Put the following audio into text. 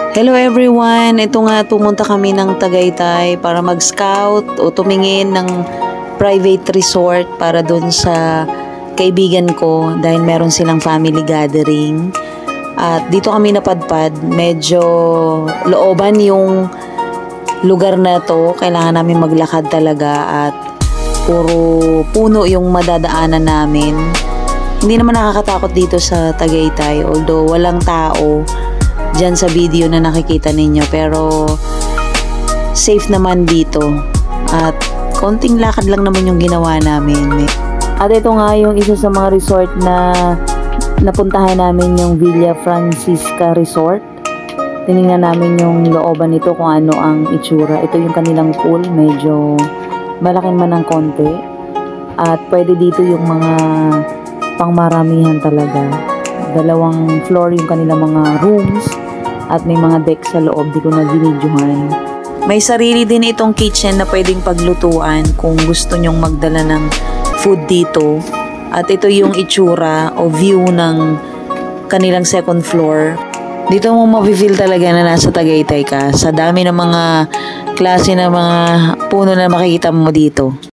Hello everyone! Ito nga, pumunta kami ng Tagaytay para mag-scout o tumingin ng private resort para dun sa kaibigan ko dahil meron silang family gathering. At dito kami napadpad, medyo looban yung lugar na to. Kailangan namin maglakad talaga at puro puno yung madadaanan namin. Hindi naman nakakatakot dito sa Tagaytay, although walang tao dyan sa video na nakikita ninyo, pero safe naman dito at konting lakad lang naman yung ginawa namin. At ito nga yung isa sa mga resort na napuntahan namin, yung Villa Francisca Resort. Tinignan namin yung looban nito kung ano ang itsura. Ito yung kanilang pool, medyo malaking man ng konti at pwede dito yung mga pangmaramihan talaga. 2 floor yung kanilang mga rooms at may mga deck sa loob. Di ko na binidyohan. May sarili din itong kitchen na pwedeng paglutuan kung gusto nyong magdala ng food dito. At ito yung itsura o view ng kanilang second floor. Dito mo mapifeel talaga na nasa Tagaytay ka sa dami ng mga klase ng mga puno na makikita mo dito.